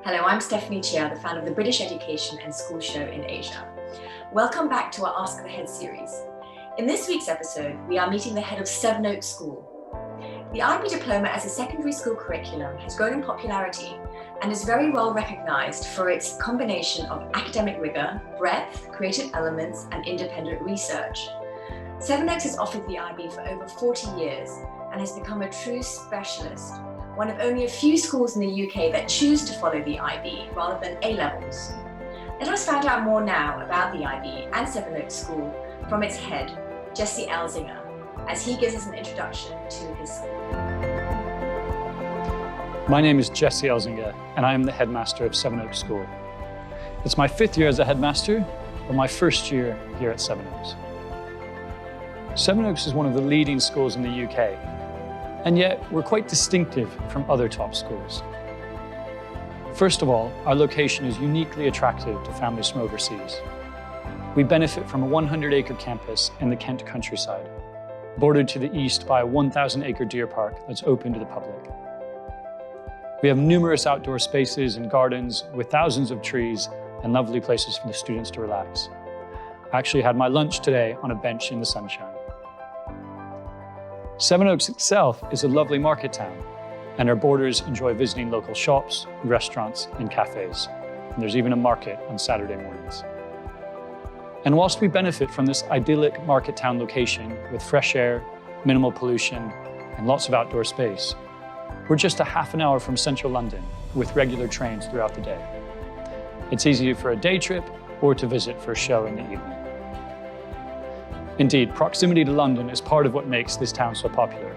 Hello, I'm Stephanie Cheah, the founder of the British Education and School Show in Asia. Welcome back to our Ask the Head series. In this week's episode, we are meeting the head of Sevenoaks School. The IB diploma as a secondary school curriculum has grown in popularity and is very well recognized for its combination of academic rigor, breadth, creative elements, and independent research. Sevenoaks has offered the IB for over 40 years and has become a true specialist, one of only a few schools in the UK that choose to follow the IB rather than A-levels. Let us find out more now about the IB and Sevenoaks School from its head, Cheah Elzinga, as he gives us an introduction to his school. My name is Cheah Elzinga, and I am the headmaster of Sevenoaks School. It's my 5th year as a headmaster, but my 1st year here at Sevenoaks. Sevenoaks is one of the leading schools in the UK, and yet we're quite distinctive from other top schools. First of all, our location is uniquely attractive to families from overseas. We benefit from a 100-acre campus in the Kent countryside, bordered to the east by a 1,000-acre deer park that's open to the public. We have numerous outdoor spaces and gardens with thousands of trees and lovely places for the students to relax. I actually had my lunch today on a bench in the sunshine. Sevenoaks itself is a lovely market town, and our boarders enjoy visiting local shops, restaurants, and cafes. And there's even a market on Saturday mornings. And whilst we benefit from this idyllic market town location with fresh air, minimal pollution, and lots of outdoor space, we're just a half an hour from central London with regular trains throughout the day. It's easy for a day trip or to visit for a show in the evening. Indeed, proximity to London is part of what makes this town so popular.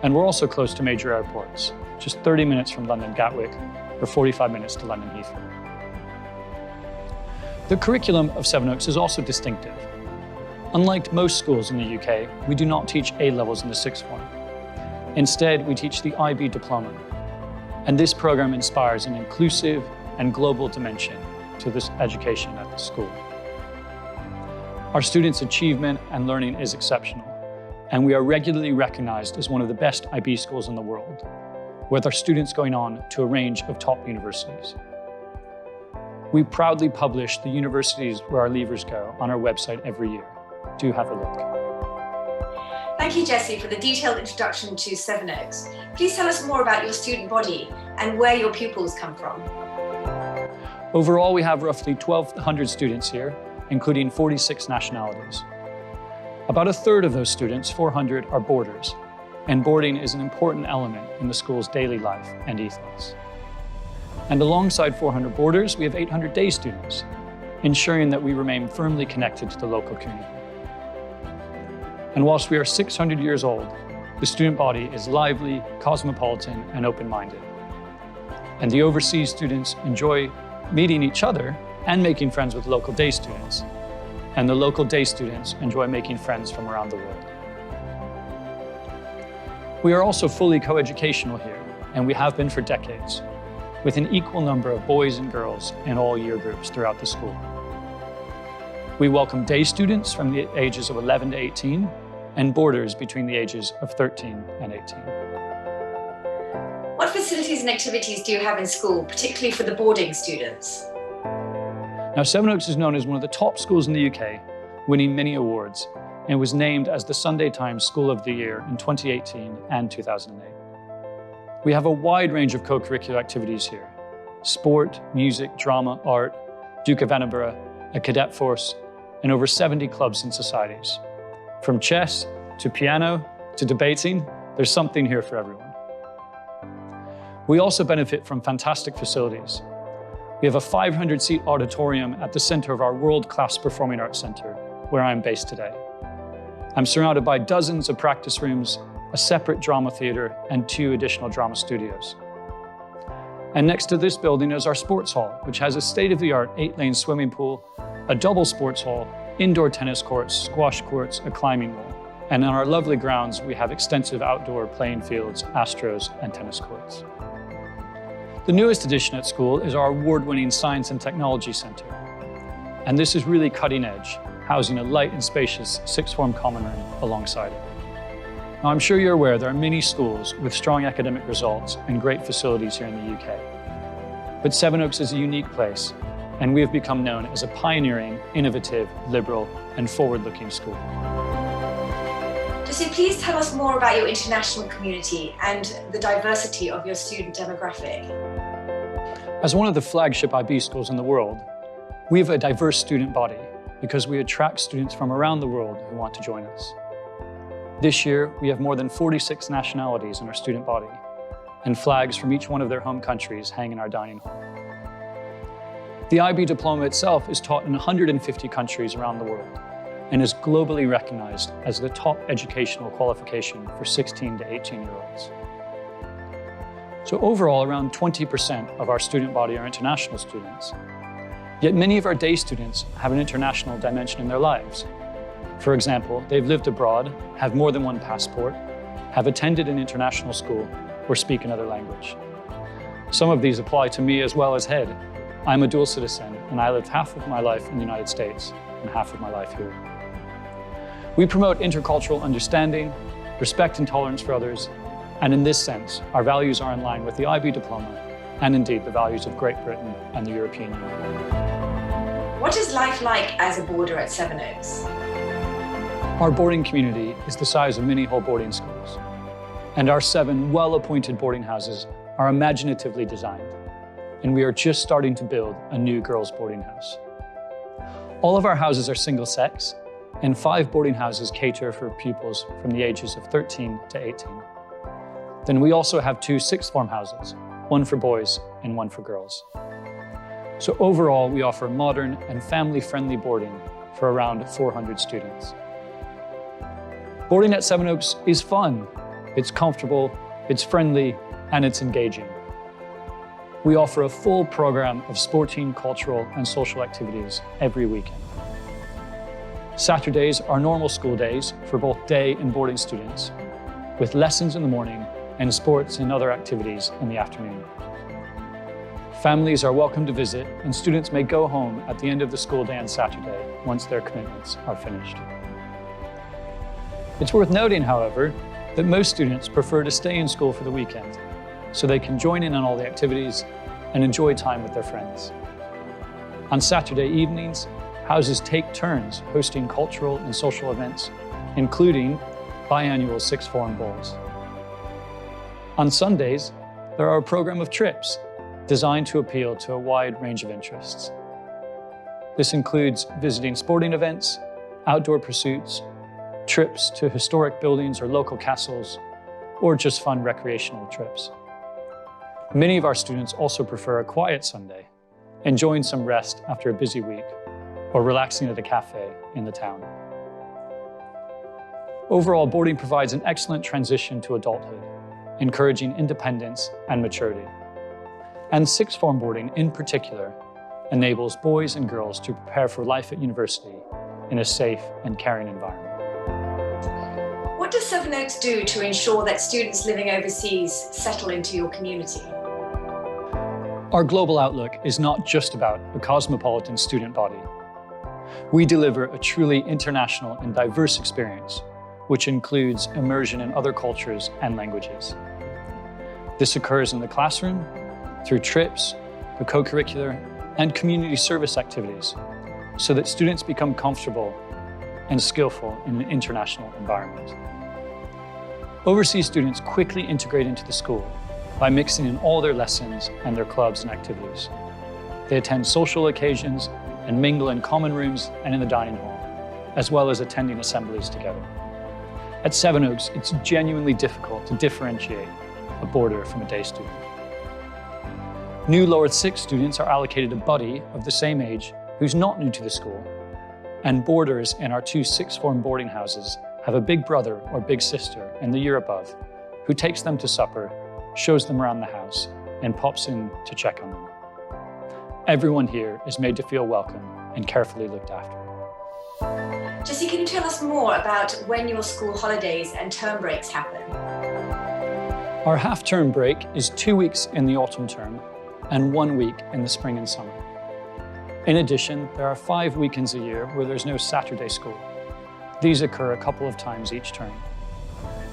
And we're also close to major airports, just 30 minutes from London Gatwick or 45 minutes to London Heathrow. The curriculum of Sevenoaks is also distinctive. Unlike most schools in the UK, we do not teach A-levels in the 6th form. Instead, we teach the IB diploma. And this program inspires an inclusive and global dimension to this education at the school. Our students' achievement and learning is exceptional, and we are regularly recognized as one of the best IB schools in the world, with our students going on to a range of top universities. We proudly publish the universities where our leavers go on our website every year. Do have a look. Thank you, Cheah, for the detailed introduction to Sevenoaks. Please tell us more about your student body and where your pupils come from. Overall, we have roughly 1,200 students here, including 46 nationalities. About a third of those students, 400, are boarders, and boarding is an important element in the school's daily life and ethos. And alongside 400 boarders, we have 800 day students, ensuring that we remain firmly connected to the local community. And whilst we are 600 years old, the student body is lively, cosmopolitan, and open-minded. And the overseas students enjoy meeting each other and making friends with local day students. And the local day students enjoy making friends from around the world. We are also fully co-educational here, and we have been for decades, with an equal number of boys and girls in all year groups throughout the school. We welcome day students from the ages of 11 to 18, and boarders between the ages of 13 and 18. What facilities and activities do you have in school, particularly for the boarding students? Now, Sevenoaks is known as one of the top schools in the UK, winning many awards, and was named as the Sunday Times School of the Year in 2018 and 2008. We have a wide range of co-curricular activities here: sport, music, drama, art, Duke of Edinburgh, a cadet force, and over 70 clubs and societies. From chess to piano to debating, there's something here for everyone. We also benefit from fantastic facilities. We have a 500-seat auditorium at the center of our world-class Performing Arts Center, where I'm based today. I'm surrounded by dozens of practice rooms, a separate drama theater, and 2 additional drama studios. And next to this building is our sports hall, which has a state-of-the-art 8-lane swimming pool, a double sports hall, indoor tennis courts, squash courts, a climbing wall. And on our lovely grounds, we have extensive outdoor playing fields, astros, and tennis courts. The newest addition at school is our award-winning Science and Technology Center. And this is really cutting edge, housing a light and spacious 6th form common room alongside it. Now, I'm sure you're aware there are many schools with strong academic results and great facilities here in the UK. But Sevenoaks is a unique place, and we have become known as a pioneering, innovative, liberal, and forward-looking school. Jessie, please tell us more about your international community and the diversity of your student demographic. As one of the flagship IB schools in the world, we have a diverse student body because we attract students from around the world who want to join us. This year, we have more than 46 nationalities in our student body, and flags from each one of their home countries hang in our dining hall. The IB diploma itself is taught in 150 countries around the world and is globally recognized as the top educational qualification for 16 to 18-year-olds. So overall, around 20% of our student body are international students. Yet many of our day students have an international dimension in their lives. For example, they've lived abroad, have more than one passport, have attended an international school, or speak another language. Some of these apply to me as well as Head. I'm a dual citizen, and I lived half of my life in the United States and half of my life here. We promote intercultural understanding, respect and tolerance for others, and in this sense, our values are in line with the IB diploma and indeed the values of Great Britain and the European Union. What is life like as a boarder at Sevenoaks? Our boarding community is the size of many whole boarding schools, and our 7 well-appointed boarding houses are imaginatively designed, and we are just starting to build a new girls' boarding house. All of our houses are single-sex, and 5 boarding houses cater for pupils from the ages of 13 to 18. Then we also have 2 sixth form houses, one for boys and one for girls. So overall, we offer modern and family-friendly boarding for around 400 students. Boarding at Sevenoaks is fun. It's comfortable, it's friendly, and it's engaging. We offer a full program of sporting, cultural, and social activities every weekend. Saturdays are normal school days for both day and boarding students, with lessons in the morning and sports and other activities in the afternoon. Families are welcome to visit, and students may go home at the end of the school day on Saturday once their commitments are finished. It's worth noting, however, that most students prefer to stay in school for the weekend, so they can join in on all the activities and enjoy time with their friends. On Saturday evenings, houses take turns hosting cultural and social events, including biannual sixth form balls. On Sundays, there are a program of trips designed to appeal to a wide range of interests. This includes visiting sporting events, outdoor pursuits, trips to historic buildings or local castles, or just fun recreational trips. Many of our students also prefer a quiet Sunday, enjoying some rest after a busy week, or relaxing at a cafe in the town. Overall, boarding provides an excellent transition to adulthood, encouraging independence and maturity. And sixth form boarding in particular enables boys and girls to prepare for life at university in a safe and caring environment. What does Sevenoaks do to ensure that students living overseas settle into your community? Our global outlook is not just about a cosmopolitan student body. We deliver a truly international and diverse experience, which includes immersion in other cultures and languages. This occurs in the classroom, through trips, the co-curricular, and community service activities, so that students become comfortable and skillful in an international environment. Overseas students quickly integrate into the school by mixing in all their lessons and their clubs and activities. They attend social occasions and mingle in common rooms and in the dining hall, as well as attending assemblies together. At Sevenoaks, it's genuinely difficult to differentiate a boarder from a day student. New lower sixth students are allocated a buddy of the same age who's not new to the school, and boarders in our 2 sixth form boarding houses have a big brother or big sister in the year above who takes them to supper, shows them around the house, and pops in to check on them. Everyone here is made to feel welcome and carefully looked after. Jessie, can you tell us more about when your school holidays and term breaks happen? Our half-term break is 2 weeks in the autumn term and 1 week in the spring and summer. In addition, there are 5 weekends a year where there's no Saturday school. These occur a couple of times each term.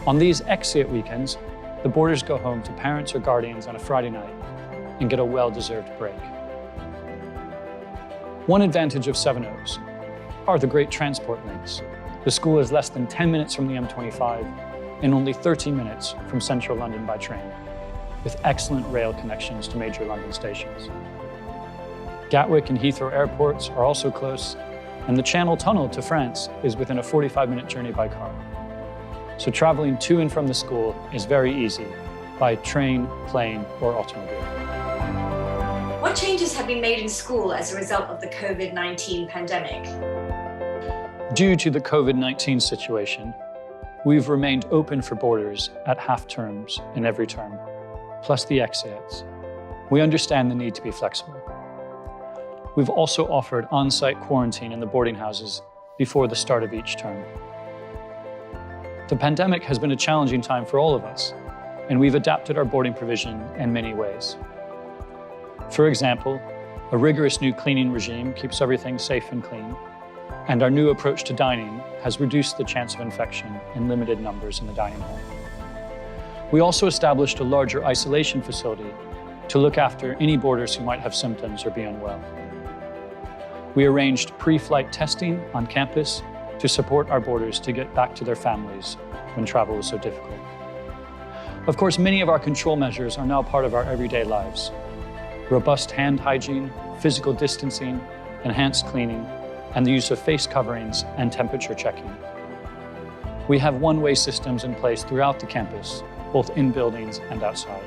On these exit weekends, the boarders go home to parents or guardians on a Friday night, and get a well-deserved break. One advantage of Sevenoaks are the great transport links. The school is less than 10 minutes from the M25 and only 30 minutes from central London by train, with excellent rail connections to major London stations. Gatwick and Heathrow airports are also close, and the Channel Tunnel to France is within a 45-minute journey by car. So traveling to and from the school is very easy by train, plane, or automobile. What changes have been made in school as a result of the COVID-19 pandemic? Due to the COVID-19 situation, we've remained open for boarders at half terms in every term, plus the exits. We understand the need to be flexible. We've also offered on-site quarantine in the boarding houses before the start of each term. The pandemic has been a challenging time for all of us, and we've adapted our boarding provision in many ways. For example, a rigorous new cleaning regime keeps everything safe and clean, and our new approach to dining has reduced the chance of infection in limited numbers in the dining hall. We also established a larger isolation facility to look after any boarders who might have symptoms or be unwell. We arranged pre-flight testing on campus to support our boarders to get back to their families when travel was so difficult. Of course, many of our control measures are now part of our everyday lives. Robust hand hygiene, physical distancing, enhanced cleaning, and the use of face coverings and temperature checking. We have one-way systems in place throughout the campus, both in buildings and outside.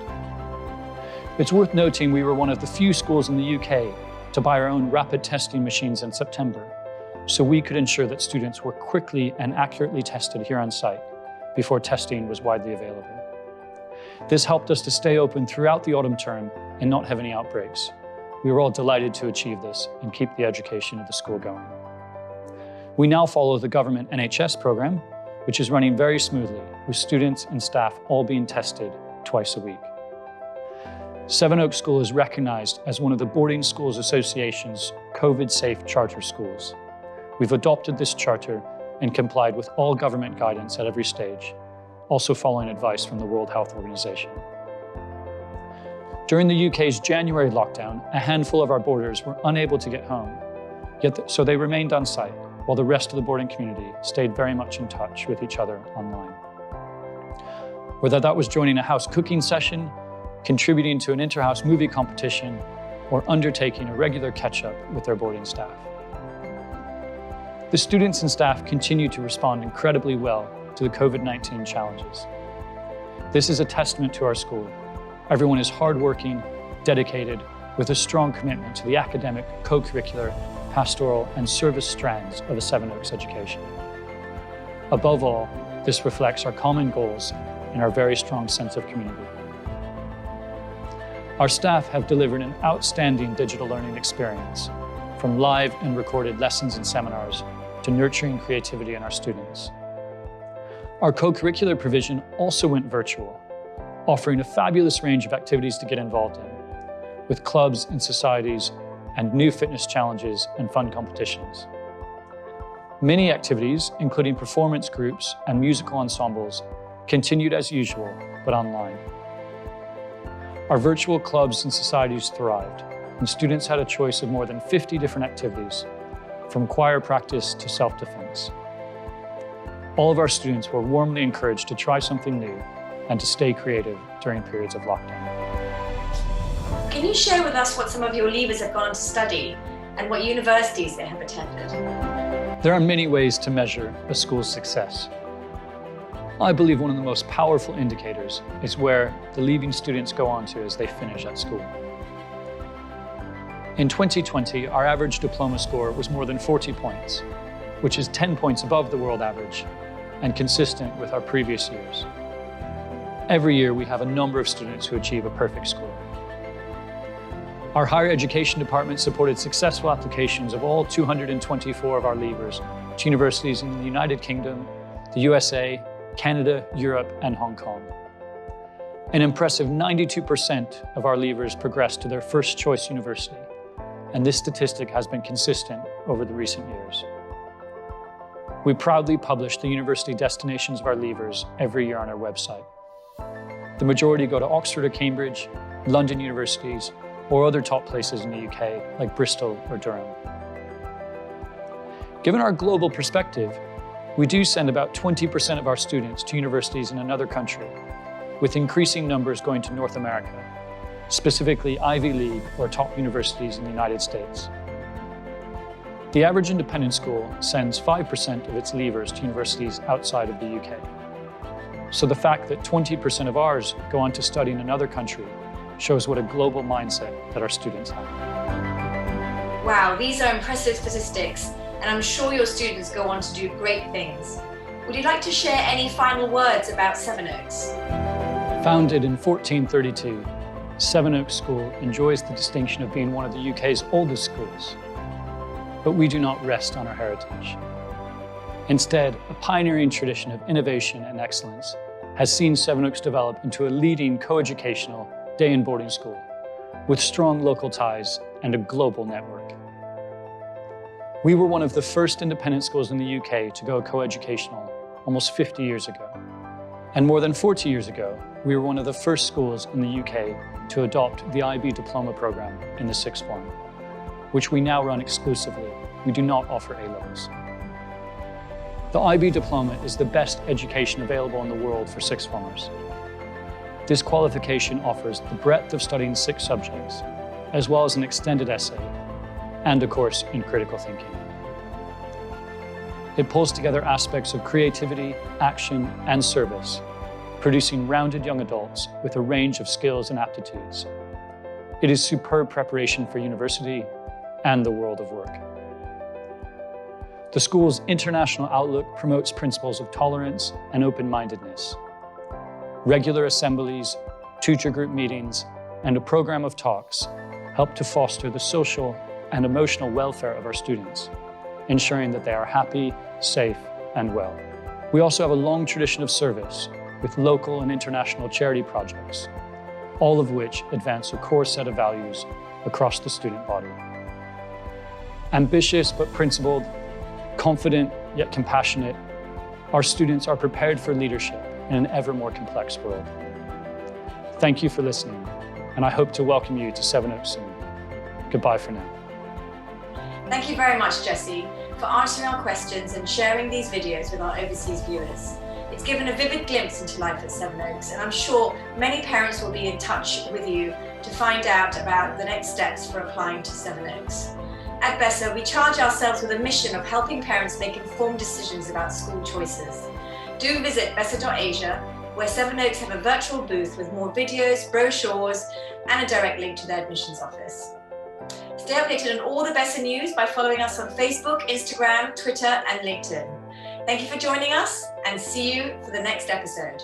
It's worth noting we were one of the few schools in the UK to buy our own rapid testing machines in September, so we could ensure that students were quickly and accurately tested here on site before testing was widely available. This helped us to stay open throughout the autumn term and not have any outbreaks. We were all delighted to achieve this and keep the education of the school going. We now follow the government NHS program, which is running very smoothly, with students and staff all being tested twice a week. Sevenoaks School is recognized as one of the Boarding Schools Association's COVID-safe charter schools. We've adopted this charter and complied with all government guidance at every stage, also following advice from the World Health Organization. During the UK's January lockdown, a handful of our boarders were unable to get home, so they remained on site, while the rest of the boarding community stayed very much in touch with each other online. Whether that was joining a house cooking session, contributing to an inter-house movie competition, or undertaking a regular catch-up with their boarding staff. The students and staff continue to respond incredibly well to the COVID-19 challenges. This is a testament to our school. Everyone is hardworking, dedicated, with a strong commitment to the academic, co-curricular, pastoral, and service strands of a Sevenoaks education. Above all, this reflects our common goals and our very strong sense of community. Our staff have delivered an outstanding digital learning experience, from live and recorded lessons and seminars to nurturing creativity in our students. Our co-curricular provision also went virtual, offering a fabulous range of activities to get involved in, with clubs and societies and new fitness challenges and fun competitions. Many activities, including performance groups and musical ensembles, continued as usual, but online. Our virtual clubs and societies thrived, and students had a choice of more than 50 different activities, from choir practice to self-defense. All of our students were warmly encouraged to try something new and to stay creative during periods of lockdown. Can you share with us what some of your leavers have gone on to study and what universities they have attended? There are many ways to measure a school's success. I believe one of the most powerful indicators is where the leaving students go on to as they finish at school. In 2020, our average diploma score was more than 40 points, which is 10 points above the world average and consistent with our previous years. Every year, we have a number of students who achieve a perfect score. Our higher education department supported successful applications of all 224 of our leavers to universities in the United Kingdom, the USA, Canada, Europe, and Hong Kong. An impressive 92% of our leavers progressed to their first choice university, and this statistic has been consistent over the recent years. We proudly publish the university destinations of our leavers every year on our website. The majority go to Oxford or Cambridge, London universities, or other top places in the UK, like Bristol or Durham. Given our global perspective, we do send about 20% of our students to universities in another country, with increasing numbers going to North America, specifically Ivy League or top universities in the United States. The average independent school sends 5% of its leavers to universities outside of the UK. So the fact that 20% of ours go on to study in another country shows what a global mindset that our students have. Wow, these are impressive statistics, and I'm sure your students go on to do great things. Would you like to share any final words about Sevenoaks? Founded in 1432, Sevenoaks School enjoys the distinction of being one of the UK's oldest schools. But we do not rest on our heritage. Instead, a pioneering tradition of innovation and excellence has seen Sevenoaks develop into a leading co-educational day and boarding school with strong local ties and a global network. We were one of the first independent schools in the UK to go co-educational almost 50 years ago. And more than 40 years ago, we were one of the first schools in the UK to adopt the IB diploma program in the sixth form, which we now run exclusively. We do not offer A-levels. The IB diploma is the best education available in the world for sixth formers. This qualification offers the breadth of studying 6 subjects, as well as an extended essay, and a course in critical thinking. It pulls together aspects of creativity, action, and service, producing rounded young adults with a range of skills and aptitudes. It is superb preparation for university and the world of work. The school's international outlook promotes principles of tolerance and open-mindedness. Regular assemblies, tutor group meetings, and a program of talks help to foster the social and emotional welfare of our students, ensuring that they are happy, safe, and well. We also have a long tradition of service with local and international charity projects, all of which advance a core set of values across the student body. Ambitious but principled, confident yet compassionate, our students are prepared for leadership in an ever more complex world. Thank you for listening, and I hope to welcome you to Sevenoaks soon. Goodbye for now. Thank you very much, Jesse, for answering our questions and sharing these videos with our overseas viewers. It's given a vivid glimpse into life at Sevenoaks, and I'm sure many parents will be in touch with you to find out about the next steps for applying to Sevenoaks. At BESSA, we charge ourselves with a mission of helping parents make informed decisions about school choices. Do visit BESSA.Asia, where Sevenoaks have a virtual booth with more videos, brochures, and a direct link to their admissions office. Stay updated on all the BESSA news by following us on Facebook, Instagram, Twitter, and LinkedIn. Thank you for joining us, and see you for the next episode.